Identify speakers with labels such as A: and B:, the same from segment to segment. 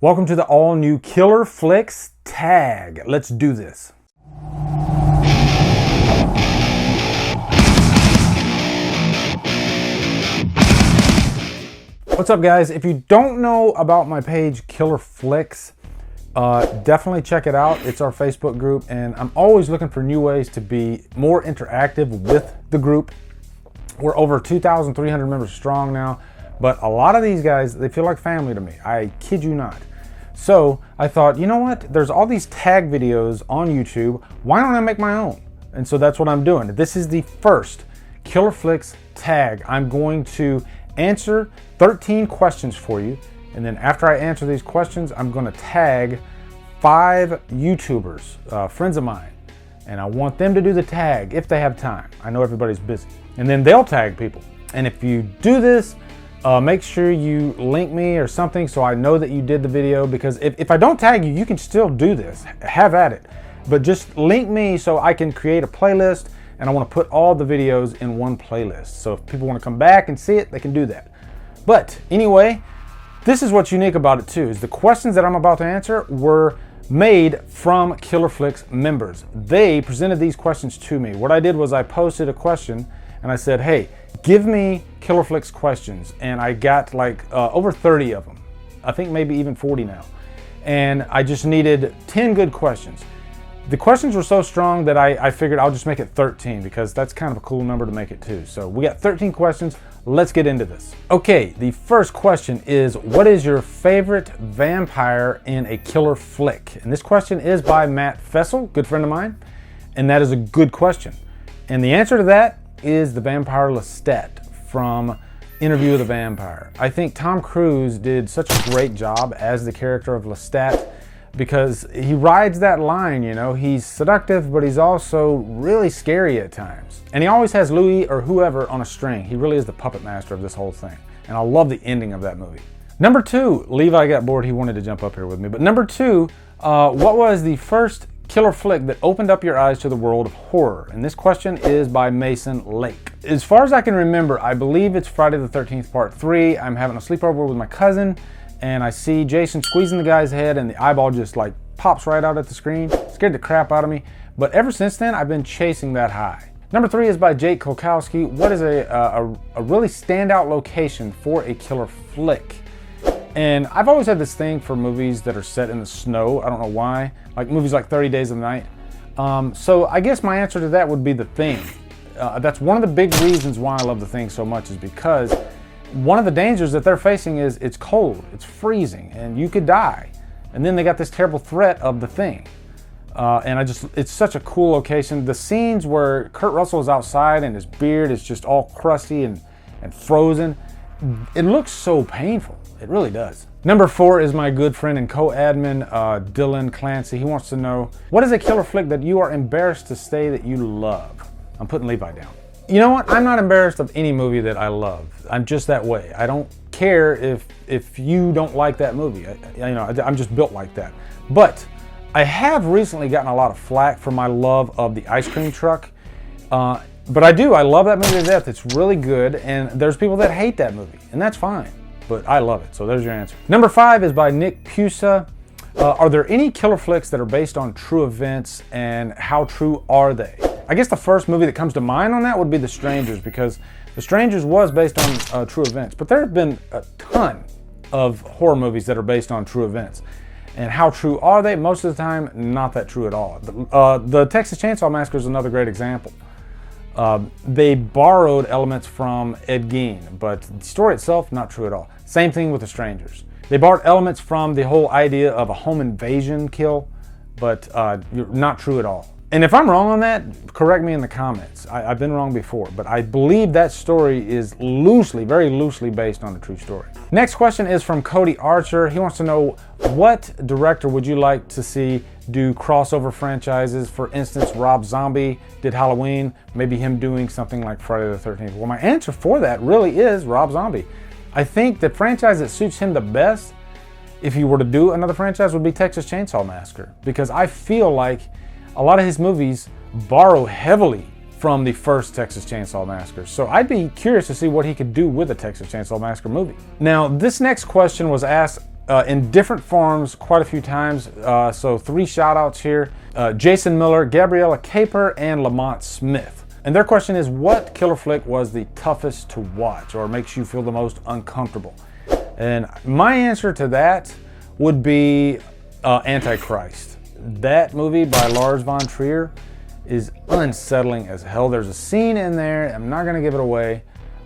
A: Welcome to the all-new Killer Flicks tag. Let's do this. What's up, guys? If you don't know about my page, Killer Flicks, definitely check it out. It's our Facebook group, and I'm always looking for new ways to be more interactive with the group. We're over 2,300 members strong now, but a lot of these guys, they feel like family to me. I kid you not. So I thought, you know what? There's all these tag videos on YouTube. Why don't I make my own? And so that's what I'm doing. This is the first Killer Flicks tag. I'm going to answer 13 questions for you. And then after I answer these questions, I'm going to tag 5 YouTubers, friends of mine. And I want them to do the tag if they have time. I know everybody's busy. And then they'll tag people. And if you do this, make sure you link me or something so I know that you did the video, because if I don't tag you, you can still do this. Have at it. But just link me so I can create a playlist, and I want to put all the videos in one playlist. So if people want to come back and see it, they can do that. But anyway, this is what's unique about it too, is the questions that I'm about to answer were made from Killer Flicks members. They presented these questions to me. What I did was I posted a question and I said, hey, give me Killer Flicks questions. And I got like over 30 of them. I think maybe even 40 now. And I just needed 10 good questions. The questions were so strong that I figured I'll just make it 13, because that's kind of a cool number to make it too. So we got 13 questions. Let's get into this. Okay, the first question is, what is your favorite vampire in a killer flick? And this question is by Matt Festle, good friend of mine. And that is a good question. And the answer to that is the vampire Lestat from Interview with the Vampire. I think Tom Cruise did such a great job as the character of Lestat, because he rides that line, you know. He's seductive, but he's also really scary at times. And he always has Louis or whoever on a string. He really is the puppet master of this whole thing. And I love the ending of that movie. Number 2, Levi got bored. He wanted to jump up here with me. But number 2, what was the first killer flick that opened up your eyes to the world of horror? And this question is by Mason Lake. As far as I can remember, I believe it's Friday the 13th Part 3. I'm having a sleepover with my cousin, and I see Jason squeezing the guy's head, and the eyeball just like pops right out at the screen. Scared the crap out of me. But ever since then, I've been chasing that high. Number 3 is by Jake Kulkowski. What is a really standout location for a killer flick? And I've always had this thing for movies that are set in the snow. I don't know why. Like movies like 30 Days of Night. So I guess my answer to that would be The Thing. That's one of the big reasons why I love The Thing so much, is because one of the dangers that they're facing is it's cold, it's freezing, and you could die. And then they got this terrible threat of The Thing. And it's such a cool location. The scenes where Kurt Russell is outside and his beard is just all crusty and frozen, it looks so painful. It really does. Number 4 is my good friend and co-admin, Dylan Clancy. He wants to know, what is a killer flick that you are embarrassed to say that you love? I'm putting Levi down. You know what? I'm not embarrassed of any movie that I love. I'm just that way. I don't care if you don't like that movie. I'm just built like that. But I have recently gotten a lot of flack for my love of The Ice Cream Truck. But I love that movie to death. It's really good, and there's people that hate that movie, and that's fine. But I love it, so there's your answer. Number 5 is by Nick Puccia. Are there any killer flicks that are based on true events, and how true are they? I guess the first movie that comes to mind on that would be The Strangers, because The Strangers was based on true events. But there have been a ton of horror movies that are based on true events. And how true are they? Most of the time, not that true at all. The Texas Chainsaw Massacre is another great example. They borrowed elements from Ed Gein, but the story itself, not true at all. Same thing with The Strangers. They borrowed elements from the whole idea of a home invasion kill, but not true at all. And if I'm wrong on that, correct me in the comments. I've been wrong before, but I believe that story is loosely, very loosely based on a true story. Next question is from Cody Archer. He wants to know, what director would you like to see do crossover franchises? For instance, Rob Zombie did Halloween, maybe him doing something like Friday the 13th. Well, my answer for that really is Rob Zombie. I think the franchise that suits him the best, if he were to do another franchise, would be Texas Chainsaw Massacre, because I feel like a lot of his movies borrow heavily from the first Texas Chainsaw Massacre. So I'd be curious to see what he could do with a Texas Chainsaw Massacre movie. Now, this next question was asked in different forms quite a few times. So 3 shout outs here. Jason Miller, Gabriella Caper, and Lamont Smith. And their question is, what killer flick was the toughest to watch or makes you feel the most uncomfortable? And my answer to that would be Antichrist. That movie by Lars von Trier is unsettling as hell. There's a scene in there, I'm not gonna give it away,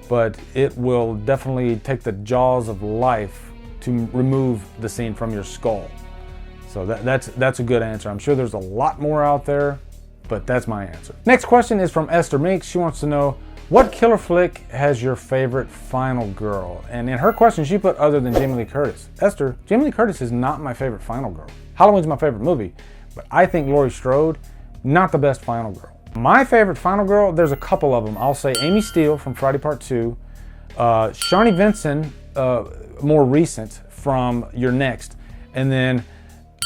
A: but it will definitely take the jaws of life to remove the scene from your skull. So that's a good answer. I'm sure there's a lot more out there, but that's my answer. Next question is from Esther Meeks. She wants to know, what killer flick has your favorite final girl? And in her question, she put other than Jamie Lee Curtis. Esther, Jamie Lee Curtis is not my favorite final girl. Halloween's my favorite movie, but I think Laurie Strode, not the best final girl. My favorite final girl, there's a couple of them. I'll say Amy Steele from Friday Part 2, Sharni Vinson, more recent from Your Next, and then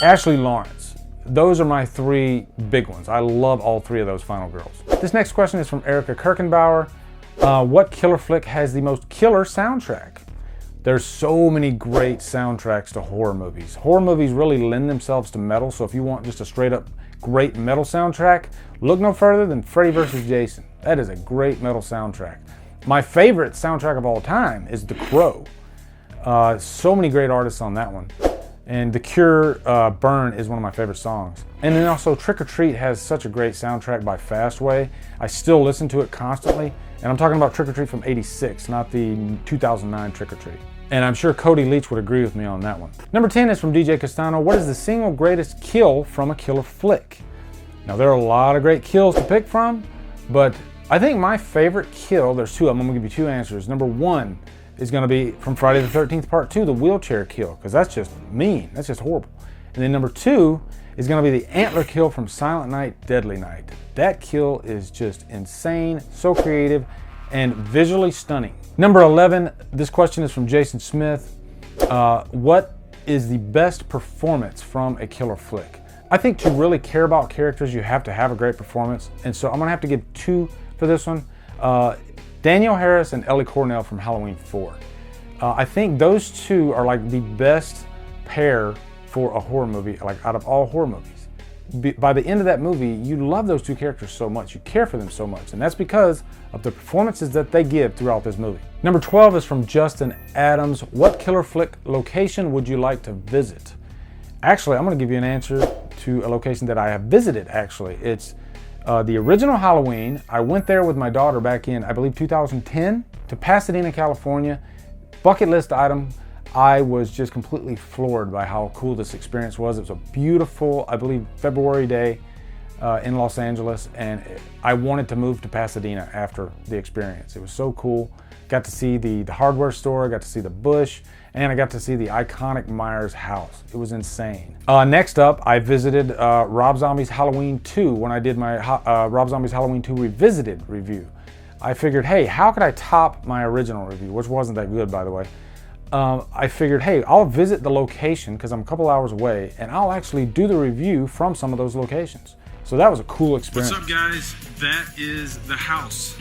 A: Ashley Lawrence. Those are my 3 big ones. I love all 3 of those final girls. This next question is from Erica Kirkenbauer. What killer flick has the most killer soundtrack? There's so many great soundtracks to horror movies. Horror movies really lend themselves to metal, so if you want just a straight up great metal soundtrack, look no further than Freddy vs. Jason. That is a great metal soundtrack. My favorite soundtrack of all time is The Crow. So many great artists on that one. And The Cure, Burn is one of my favorite songs. And then also Trick or Treat has such a great soundtrack by Fastway. I still listen to it constantly. And I'm talking about Trick or Treat from '86, not the 2009 Trick or Treat. And I'm sure Cody Leach would agree with me on that one. Number 10 is from DJ Castano. What is the single greatest kill from a killer flick? Now there are a lot of great kills to pick from, but I think my favorite kill, there's 2 of them, I'm gonna give you 2 answers. Number 1 is gonna be from Friday the 13th Part 2, the wheelchair kill, because that's just mean, that's just horrible. And then number 2 is gonna be the antler kill from Silent Night, Deadly Night. That kill is just insane, so creative, and visually stunning. Number 11, this question is from Jason Smith. What is the best performance from a killer flick? I think to really care about characters, you have to have a great performance. And so I'm gonna have to give 2 for this one. Danielle Harris and Ellie Cornell from Halloween 4. I think those 2 are like the best pair for a horror movie, like out of all horror movies. By the end of that movie, you love those 2 characters so much, you care for them so much, and that's because of the performances that they give throughout this movie. Number 12 is from Justin Adams. What killer flick location would you like to visit? Actually, I'm gonna give you an answer to a location that I have visited, actually. It's the original Halloween. I went there with my daughter back in, I believe, 2010 to Pasadena, California. Bucket list item. I was just completely floored by how cool this experience was. It was a beautiful, I believe, February day in Los Angeles, and I wanted to move to Pasadena after the experience. It was so cool. Got to see the hardware store, got to see the Bush, and I got to see the iconic Myers house. It was insane. Next up, I visited Rob Zombie's Halloween 2 when I did my Rob Zombie's Halloween 2 Revisited review. I figured, hey, how could I top my original review, which wasn't that good, by the way. I figured, hey, I'll visit the location because I'm a couple hours away, and I'll actually do the review from some of those locations. So that was a cool experience.
B: What's up, guys? That is the house.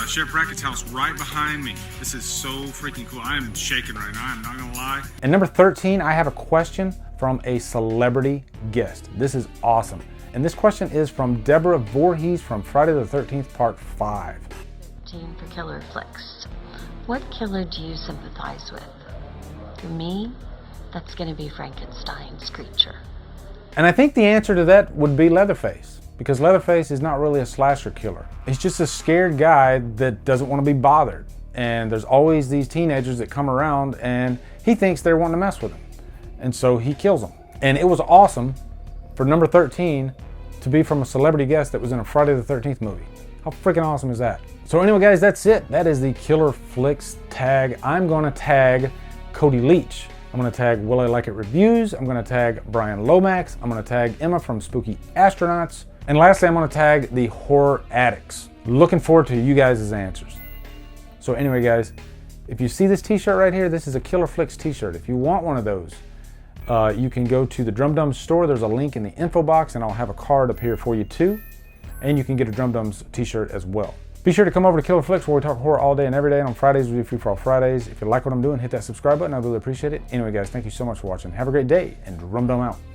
B: Sheriff Brackett's house right behind me. This is so freaking cool. I am shaking right now, I'm not gonna lie.
A: And number 13, I have a question from a celebrity guest. This is awesome. And this question is from Deborah Voorhees from Friday the 13th, Part 5.
C: Team for Killer Flicks. What killer do you sympathize with? For me, that's gonna be Frankenstein's creature.
A: And I think the answer to that would be Leatherface, because Leatherface is not really a slasher killer. He's just a scared guy that doesn't want to be bothered. And there's always these teenagers that come around and he thinks they're wanting to mess with him. And so he kills them. And it was awesome for number 13 to be from a celebrity guest that was in a Friday the 13th movie. How freaking awesome is that? So anyway, guys, that's it. That is the Killer Flicks tag. I'm gonna tag Cody Leach. I'm gonna tag Will I Like It Reviews. I'm gonna tag Brian Lomax. I'm gonna tag Emma from Spooky Astronauts. And lastly, I'm gonna tag the Horror Addicts. Looking forward to you guys' answers. So anyway, guys, if you see this t-shirt right here, this is a Killer Flicks t-shirt. If you want one of those, you can go to the Drumdums store. There's a link in the info box, and I'll have a card up here for you too. And you can get a Drumdums t-shirt as well. Be sure to come over to Killer Flicks where we talk horror all day and every day. And on Fridays, we do Free For All Fridays. If you like what I'm doing, hit that subscribe button. I really appreciate it. Anyway, guys, thank you so much for watching. Have a great day, and Drumdum out.